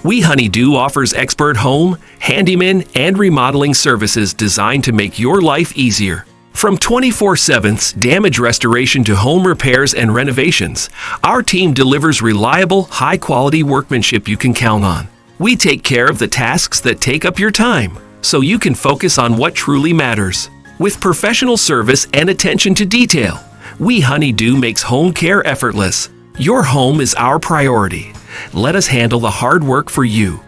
We Honeydew offers expert home, handyman, and remodeling services designed to make your life easier. From 24/7 damage restoration to home repairs and renovations, our team delivers reliable, high-quality workmanship you can count on. We take care of the tasks that take up your time, so you can focus on what truly matters. With professional service and attention to detail, We Honeydew makes home care effortless. Your home is our priority. Let us handle the hard work for you.